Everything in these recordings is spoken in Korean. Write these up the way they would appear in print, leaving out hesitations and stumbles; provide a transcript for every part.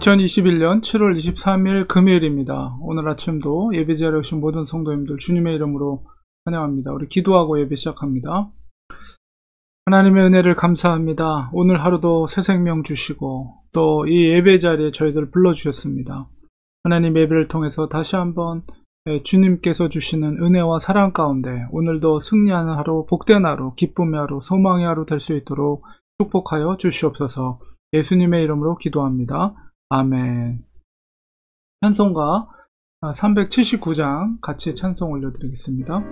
2021년 7월 23일 금요일입니다. 오늘 아침도 예배 자리에 오신 모든 성도님들 주님의 이름으로 환영합니다. 우리 기도하고 예배 시작합니다. 하나님의 은혜를 감사합니다. 오늘 하루도 새 생명 주시고 또 이 예배 자리에 저희들 불러주셨습니다. 하나님 예배를 통해서 다시 한번 주님께서 주시는 은혜와 사랑 가운데 오늘도 승리하는 하루, 복된 하루, 기쁨의 하루, 소망의 하루 될 수 있도록 축복하여 주시옵소서. 예수님의 이름으로 기도합니다. 아멘. 찬송가 379장 같이 찬송 올려드리겠습니다.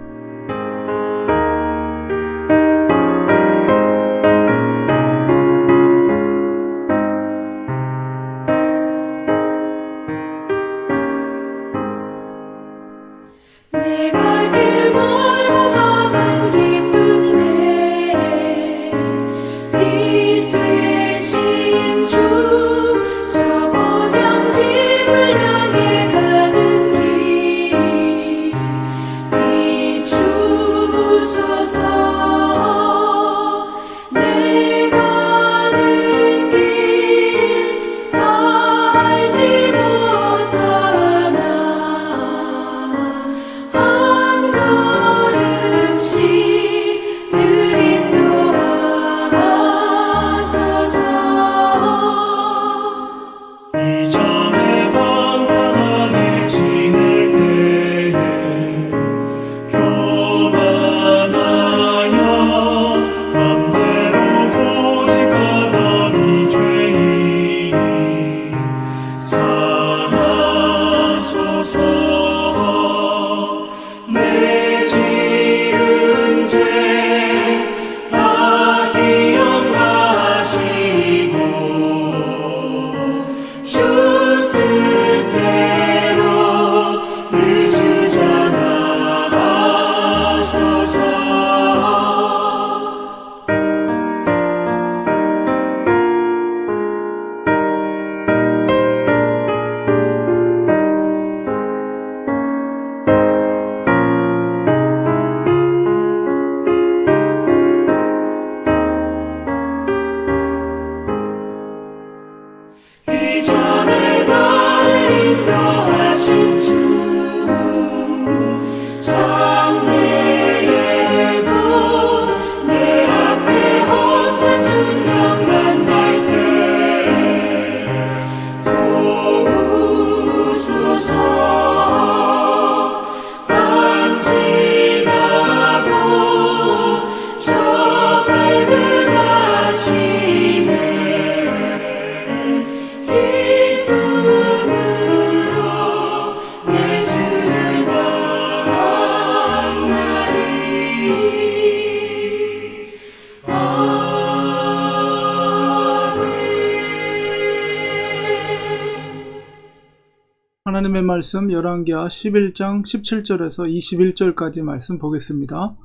하나님의 말씀 열왕기하 11장 17절에서 21절까지 말씀 보겠습니다.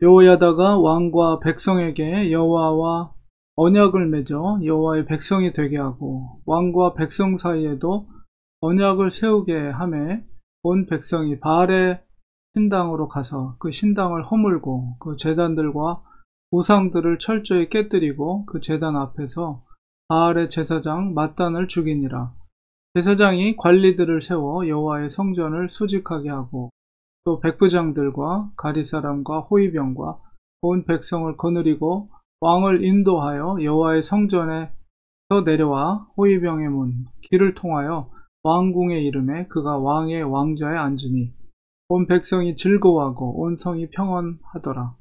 여호야다가 왕과 백성에게 여호와와 언약을 맺어 여호와의 백성이 되게 하고 왕과 백성 사이에도 언약을 세우게 하매 온 백성이 바알의 신당으로 가서 그 신당을 허물고 그 제단들과 우상들을 철저히 깨뜨리고 그 제단 앞에서 바알의 제사장 맏단을 죽이니라. 제사장이 관리들을 세워 여호와의 성전을 수직하게 하고 또 백부장들과 가리사람과 호위병과 온 백성을 거느리고 왕을 인도하여 여호와의 성전에서 내려와 호위병의 문 길을 통하여 왕궁에 이르매 그가 왕의 왕좌에 앉으니 온 백성이 즐거워하고 온 성이 평안하더라.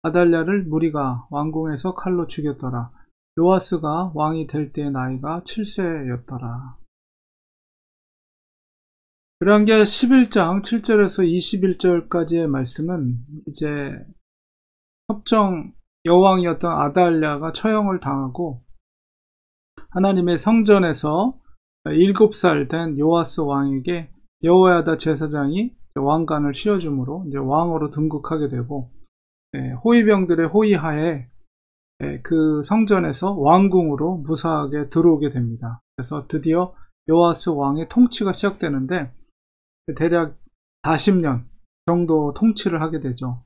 아달랴를 무리가 왕궁에서 칼로 죽였더라. 요아스가 왕이 될 때의 나이가 7세였더라. 열왕기하 11장 7절에서 21절까지의 말씀은 이제 협정 여왕이었던 아달랴가 처형을 당하고 하나님의 성전에서 7살 된 요아스 왕에게 여호야다 제사장이 왕관을 씌워줌으로 이제 왕으로 등극하게 되고 호위병들의 호위하에 그 성전에서 왕궁으로 무사하게 들어오게 됩니다. 그래서 드디어 요아스 왕의 통치가 시작되는데 대략 40년 정도 통치를 하게 되죠.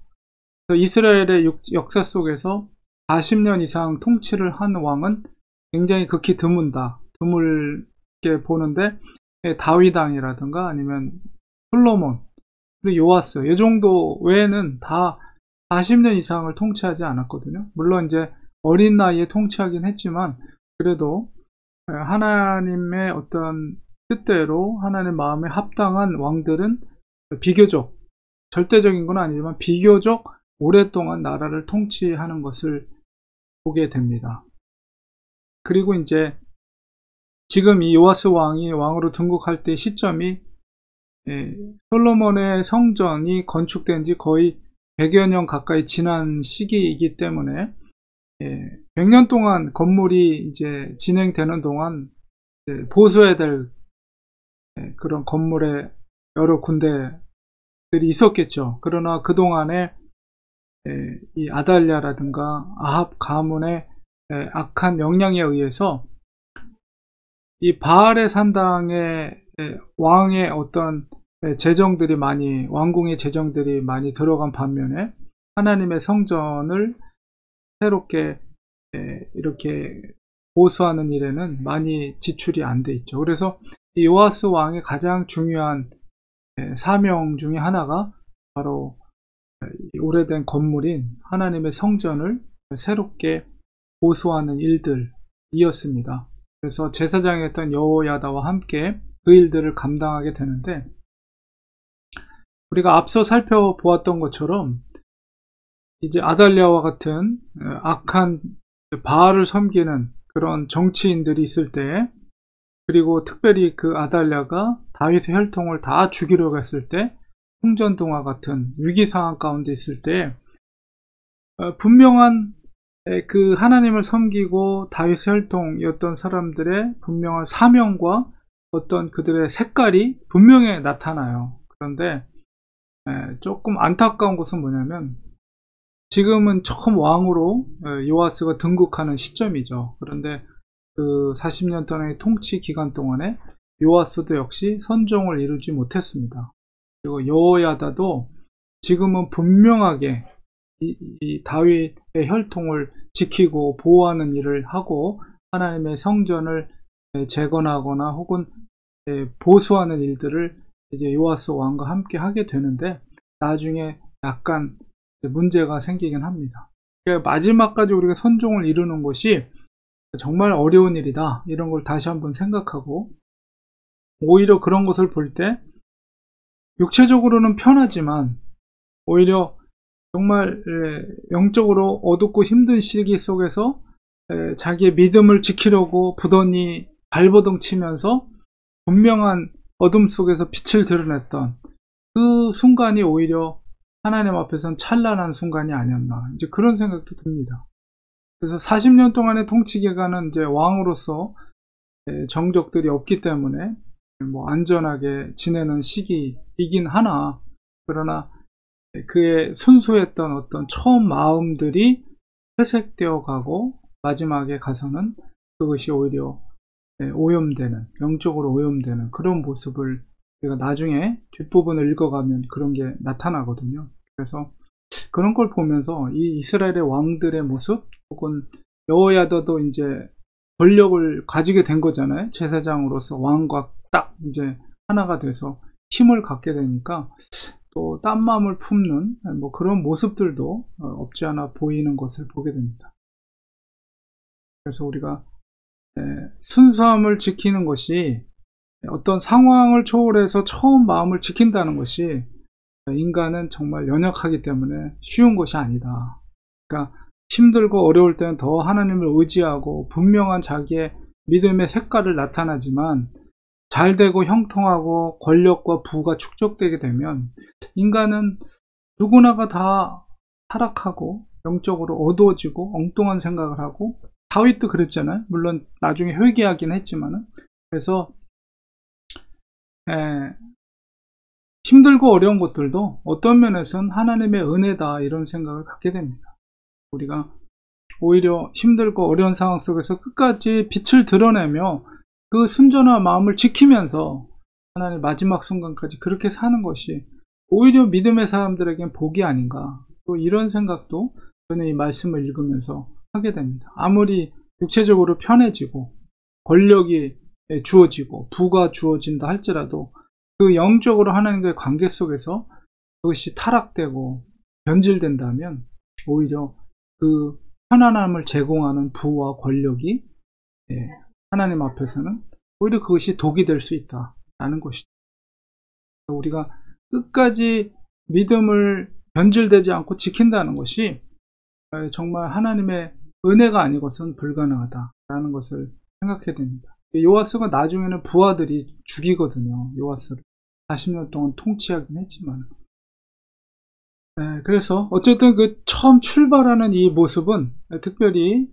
그래서 이스라엘의 역사 속에서 40년 이상 통치를 한 왕은 굉장히 극히 드물다. 이렇게 보는데 다윗 왕이라든가 아니면 솔로몬 그리고 요아스 이 정도 외에는 다 40년 이상을 통치하지 않았거든요. 물론 이제 어린 나이에 통치하긴 했지만 그래도 하나님의 어떤 뜻대로 하나님의 마음에 합당한 왕들은 비교적 절대적인 건 아니지만 비교적 오랫동안 나라를 통치하는 것을 보게 됩니다. 그리고 이제 지금 이 요아스 왕이 왕으로 등극할 때 시점이 솔로몬의 성전이 건축된 지 거의 100여 년 가까이 지난 시기이기 때문에 100년 동안 건물이 이제 진행되는 동안 보수해야 될 그런 건물의 여러 군데들이 있었겠죠. 그러나 그동안에 이 아달랴라든가 아합 가문의 악한 영향에 의해서 이 바알의 산당의 왕의 어떤 재정들이 많이 왕궁의 재정들이 많이 들어간 반면에 하나님의 성전을 새롭게 이렇게 보수하는 일에는 많이 지출이 안 돼 있죠. 그래서 이 요아스 왕의 가장 중요한 사명 중에 하나가 바로 오래된 건물인 하나님의 성전을 새롭게 보수하는 일들이었습니다. 그래서 제사장이었던 여호야다와 함께 그 일들을 감당하게 되는데 우리가 앞서 살펴보았던 것처럼 이제 아달랴와 같은 악한 바알을 섬기는 그런 정치인들이 있을 때 그리고 특별히 그 아달랴가 다윗의 혈통을 다 죽이려고 했을 때 홍전등화 같은 위기 상황 가운데 있을 때 분명한 그 하나님을 섬기고 다윗의 혈통이었던 사람들의 분명한 사명과 어떤 그들의 색깔이 분명히 나타나요. 그런데 조금 안타까운 것은 뭐냐면 지금은 처음 왕으로 요아스가 등극하는 시점이죠. 그런데 그 40년 동안의 통치 기간 동안에 요아스도 역시 선종을 이루지 못했습니다. 그리고 여호야다도 지금은 분명하게 이 다윗의 혈통을 지키고 보호하는 일을 하고 하나님의 성전을 재건하거나 혹은 보수하는 일들을 이제 요아스 왕과 함께 하게 되는데 나중에 약간 문제가 생기긴 합니다. 그러니까 마지막까지 우리가 선종을 이루는 것이 정말 어려운 일이다. 이런 걸 다시 한번 생각하고 오히려 그런 것을 볼 때 육체적으로는 편하지만 오히려 정말 영적으로 어둡고 힘든 시기 속에서 자기의 믿음을 지키려고 부단히 발버둥 치면서 분명한 어둠 속에서 빛을 드러냈던 그 순간이 오히려 하나님 앞에서는 찬란한 순간이 아니었나 이제 그런 생각도 듭니다. 그래서 40년 동안의 통치 기간은 이제 왕으로서 정적들이 없기 때문에 뭐 안전하게 지내는 시기이긴 하나 그러나 그의 순수했던 어떤 처음 마음들이 회색되어 가고 마지막에 가서는 그것이 오히려 오염되는 영적으로 오염되는 그런 모습을 우리가 나중에 뒷부분을 읽어가면 그런 게 나타나거든요. 그래서 그런 걸 보면서 이 이스라엘의 왕들의 모습 혹은 여호야다도 이제 권력을 가지게 된 거잖아요. 제사장으로서 왕과 딱 이제 하나가 돼서 힘을 갖게 되니까 또 딴 마음을 품는 뭐 그런 모습들도 없지 않아 보이는 것을 보게 됩니다. 그래서 우리가 순수함을 지키는 것이 어떤 상황을 초월해서 처음 마음을 지킨다는 것이 인간은 정말 연약하기 때문에 쉬운 것이 아니다. 그러니까 힘들고 어려울 때는 더 하나님을 의지하고 분명한 자기의 믿음의 색깔을 나타나지만 잘 되고 형통하고 권력과 부가 축적되게 되면 인간은 누구나가 다 타락하고 영적으로 어두워지고 엉뚱한 생각을 하고 다윗도 그랬잖아요. 물론 나중에 회개하긴 했지만은 그래서 힘들고 어려운 것들도 어떤 면에서는 하나님의 은혜다 이런 생각을 갖게 됩니다. 우리가 오히려 힘들고 어려운 상황 속에서 끝까지 빛을 드러내며 그 순전한 마음을 지키면서 하나님 마지막 순간까지 그렇게 사는 것이 오히려 믿음의 사람들에겐 복이 아닌가 또 이런 생각도 저는 이 말씀을 읽으면서 하게 됩니다. 아무리 육체적으로 편해지고 권력이 주어지고 부가 주어진다 할지라도 그 영적으로 하나님과의 관계 속에서 그것이 타락되고 변질된다면 오히려 그 편안함을 제공하는 부와 권력이 하나님 앞에서는 오히려 그것이 독이 될 수 있다라는 것이죠. 우리가 끝까지 믿음을 변질되지 않고 지킨다는 것이 정말 하나님의 은혜가 아니고선 불가능하다라는 것을 생각해야 됩니다. 요아스가 나중에는 부하들이 죽이거든요. 요아스를 40년 동안 통치하긴 했지만 그래서 어쨌든 그 처음 출발하는 이 모습은 특별히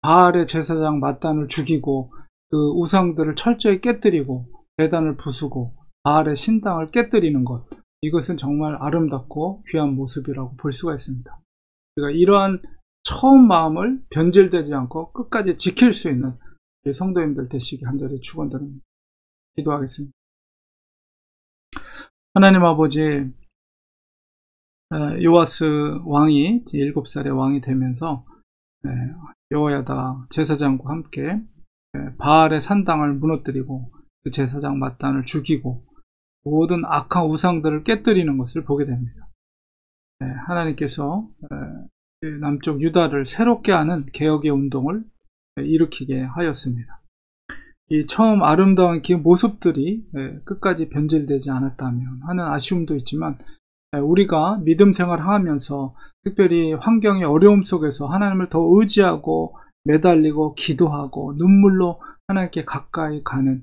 바알의 제사장 맏단을 죽이고 그 우상들을 철저히 깨뜨리고 제단을 부수고 바알의 신당을 깨뜨리는 것, 이것은 정말 아름답고 귀한 모습이라고 볼 수가 있습니다. 그러니까 이러한 처음 마음을 변질되지 않고 끝까지 지킬 수 있는 성도님들 되시기 간절히 축원드립니다. 기도하겠습니다. 하나님 아버지, 요아스 왕이 7살의 왕이 되면서 여호야다 제사장과 함께 바알의 산당을 무너뜨리고 그 제사장 맏단을 죽이고 모든 악한 우상들을 깨뜨리는 것을 보게 됩니다. 하나님께서 남쪽 유다를 새롭게 하는 개혁의 운동을 일으키게 하였습니다. 이 처음 아름다운 그 모습들이 끝까지 변질되지 않았다면 하는 아쉬움도 있지만 우리가 믿음 생활을 하면서 특별히 환경의 어려움 속에서 하나님을 더 의지하고 매달리고 기도하고 눈물로 하나님께 가까이 가는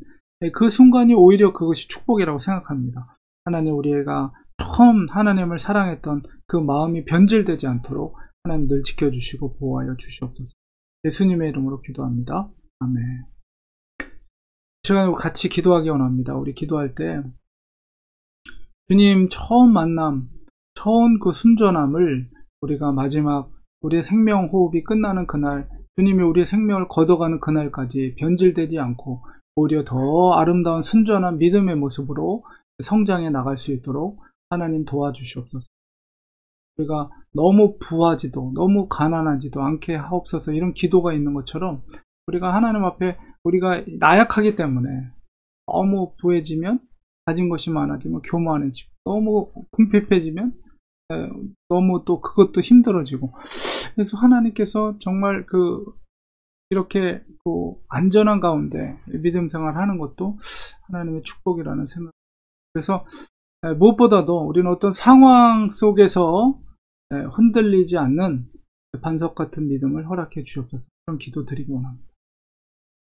그 순간이 오히려 그것이 축복이라고 생각합니다. 하나님, 우리가 처음 하나님을 사랑했던 그 마음이 변질되지 않도록 하나님 늘 지켜주시고 보호하여 주시옵소서. 예수님의 이름으로 기도합니다. 아멘. 시간으로 같이 기도하기 원합니다. 우리 기도할 때 주님 처음 만남, 처음 그 순전함을 우리가 마지막 우리의 생명 호흡이 끝나는 그날, 주님이 우리의 생명을 걷어가는 그날까지 변질되지 않고 오히려 더 아름다운 순전한 믿음의 모습으로 성장해 나갈 수 있도록 하나님 도와주시옵소서. 우리가 너무 부하지도 너무 가난하지도 않게 하옵소서, 이런 기도가 있는 것처럼 우리가 하나님 앞에 우리가 나약하기 때문에 너무 부해지면 가진 것이 많아지면 교만해지고 너무 궁핍해지면 너무 또 그것도 힘들어지고, 그래서 하나님께서 정말 이렇게 안전한 가운데 믿음 생활하는 것도 하나님의 축복이라는 생각. 그래서 무엇보다도 우리는 어떤 상황 속에서 흔들리지 않는 반석 같은 믿음을 허락해 주시옵소서. 그런 기도 드리기 원합니다.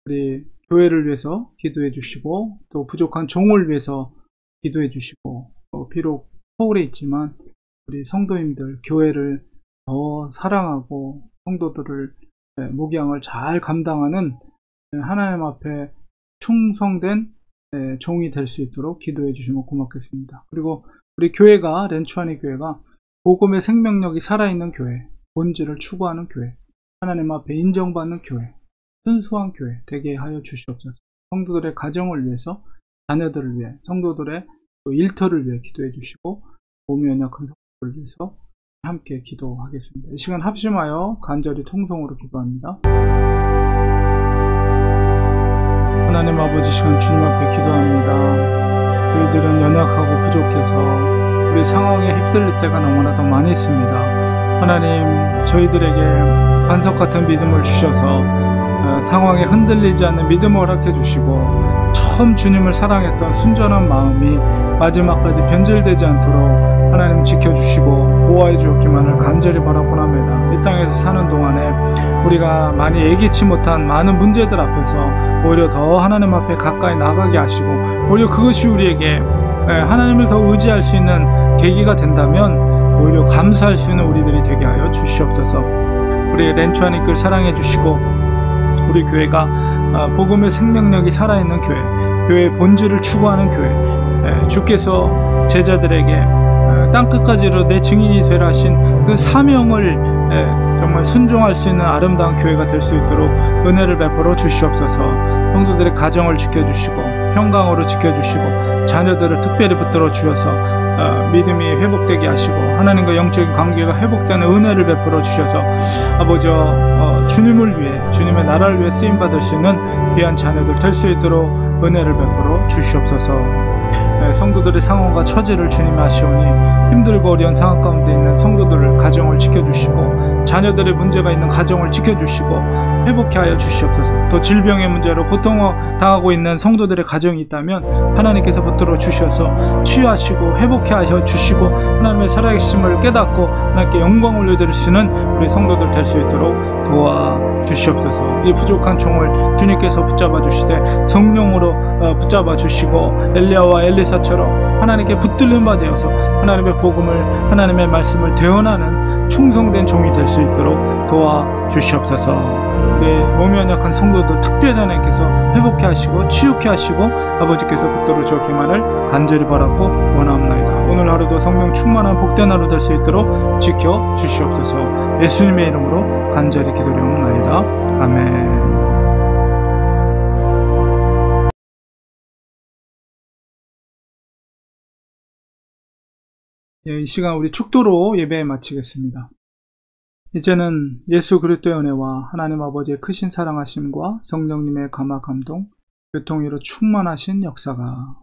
우리 교회를 위해서 기도해 주시고 또 부족한 종을 위해서 기도해 주시고, 비록 서울에 있지만 우리 성도님들 교회를 더 사랑하고 성도들을 목양을 잘 감당하는 하나님 앞에 충성된 종이 될 수 있도록 기도해 주시면 고맙겠습니다. 그리고 우리 교회가, 렌추안의 교회가 복음의 생명력이 살아있는 교회, 본질을 추구하는 교회, 하나님 앞에 인정받는 교회, 순수한 교회 되게 하여 주시옵소서. 성도들의 가정을 위해서, 자녀들을 위해, 성도들의 일터를 위해 기도해 주시고 몸이 연약한 성도들을 위해서 함께 기도하겠습니다. 이 시간 합심하여 간절히 통성으로 기도합니다. 하나님 아버지, 시간 주님 앞에 기도합니다. 저희들은 연약하고 부족해서 우리 상황에 휩쓸릴 때가 너무나도 많이 있습니다. 하나님, 저희들에게 반석 같은 믿음을 주셔서 상황에 흔들리지 않는 믿음을 허락해 주시고 처음 주님을 사랑했던 순전한 마음이 마지막까지 변질되지 않도록 하나님 지켜주시고 보호해 주었기만을 간절히 바라곤 합니다. 이 땅에서 사는 동안에 우리가 많이 예기치 못한 많은 문제들 앞에서 오히려 더 하나님 앞에 가까이 나가게 하시고, 오히려 그것이 우리에게 하나님을 더 의지할 수 있는 계기가 된다면 오히려 감사할 수 있는 우리들이 되게 하여 주시옵소서. 우리 렌추안의 글 사랑해 주시고 우리 교회가 복음의 생명력이 살아있는 교회, 교회의 본질을 추구하는 교회, 주께서 제자들에게 땅끝까지로 내 증인이 되라 하신 그 사명을 정말 순종할 수 있는 아름다운 교회가 될 수 있도록 은혜를 베풀어 주시옵소서. 성도들의 가정을 지켜주시고 평강으로 지켜주시고 자녀들을 특별히 붙들어 주셔서 믿음이 회복되게 하시고 하나님과 영적인 관계가 회복되는 은혜를 베풀어 주셔서 아버지 주님을 위해 주님의 나라를 위해 쓰임받을 수 있는 귀한 자녀들 될 수 있도록 은혜를 베풀어 주시옵소서. 성도들의 상황과 처지를 주님이 아시오니 힘들고 어려운 상황 가운데 있는 성도들을 가정을 지켜주시고 자녀들의 문제가 있는 가정을 지켜주시고 회복케 하여 주시옵소서. 또 질병의 문제로 고통을 당하고 있는 성도들의 가정이 있다면 하나님께서 붙들어 주셔서 치유하시고 회복케 하여 주시고 하나님의 살아계심을 깨닫고 하나님께 영광을 올려드릴 수 있는 우리 성도들 될 수 있도록 도와주시옵소서. 이 부족한 종을 주님께서 붙잡아 주시되 성령으로 붙잡아 주시고 엘리야와 엘리사처럼 하나님께 붙들림 바 되어서 하나님의 복음을 하나님의 말씀을 대언하는 충성된 종이 될 수 있도록 도와주시옵소서. 몸이 연약한 성도들 특별히 하나님께서 회복케 하시고 치유케 하시고 아버지께서 붙들어 주었기만을 간절히 바라고 원하옵나이다. 오늘 하루도 성령 충만한 복된 하루 될 수 있도록 지켜 주시옵소서. 예수님의 이름으로 간절히 기도드리옵나이다. 아멘. 이 시간 우리 축도로 예배 마치겠습니다. 이제는 예수 그리스도의 은혜와 하나님 아버지의 크신 사랑하심과 성령님의 감화 감동, 교통위로 충만하신 역사가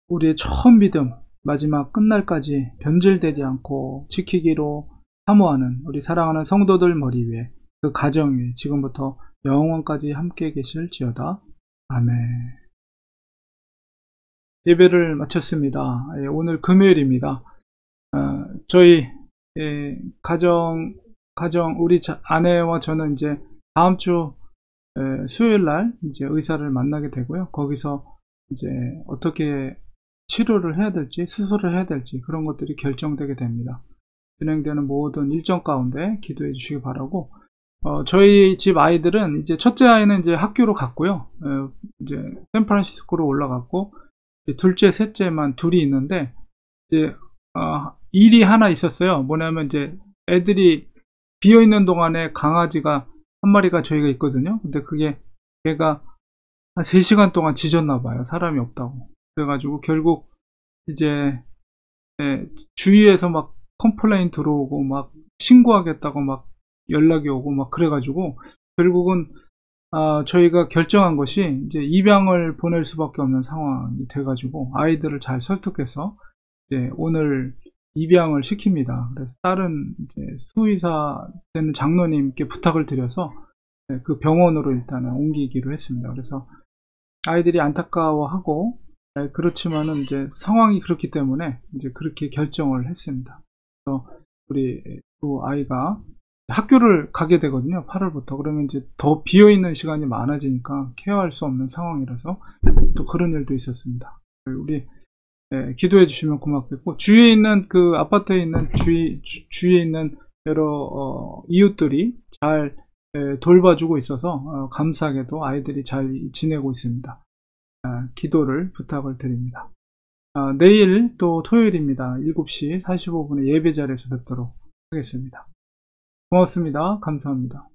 우리의 처음 믿음, 마지막 끝날까지 변질되지 않고 지키기로 사모하는 우리 사랑하는 성도들 머리 위에 그 가정 위에 지금부터 영원까지 함께 계실지어다. 아멘. 예배를 마쳤습니다. 오늘 금요일입니다. 저희 가정 우리 아내와 저는 이제 다음 주 수요일 날 이제 의사를 만나게 되고요. 거기서 이제 어떻게 치료를 해야 될지 수술을 해야 될지 그런 것들이 결정되게 됩니다. 진행되는 모든 일정 가운데 기도해 주시기 바라고. 저희 집 아이들은 이제 첫째 아이는 이제 학교로 갔고요. 이제 샌프란시스코로 올라갔고 둘째, 셋째만 둘이 있는데 이제 일이 하나 있었어요. 뭐냐면 이제 애들이 비어 있는 동안에 강아지가 한 마리가 저희가 있거든요. 근데 그게 걔가 한 3시간 동안 짖었나 봐요. 사람이 없다고. 그래가지고 결국 이제 주위에서 막 컴플레인 들어오고 막 신고하겠다고 막 연락이 오고 막 그래가지고 결국은 저희가 결정한 것이 이제 입양을 보낼 수밖에 없는 상황이 돼가지고 아이들을 잘 설득해서 이제 오늘 입양을 시킵니다. 그래서 다른 이제 수의사 되는 장로님께 부탁을 드려서 그 병원으로 일단은 옮기기로 했습니다. 그래서 아이들이 안타까워하고 그렇지만은 이제 상황이 그렇기 때문에 이제 그렇게 결정을 했습니다. 그래서 우리 두 아이가 학교를 가게 되거든요. 8월부터. 그러면 이제 더 비어있는 시간이 많아지니까 케어할 수 없는 상황이라서 또 그런 일도 있었습니다. 우리 기도해 주시면 고맙겠고, 주위에 있는 그 아파트에 있는 주위에 있는 여러 이웃들이 잘 돌봐주고 있어서 감사하게도 아이들이 잘 지내고 있습니다. 기도를 부탁을 드립니다. 내일 또 토요일입니다. 7시 45분에 예배 자리에서 뵙도록 하겠습니다. 고맙습니다. 감사합니다.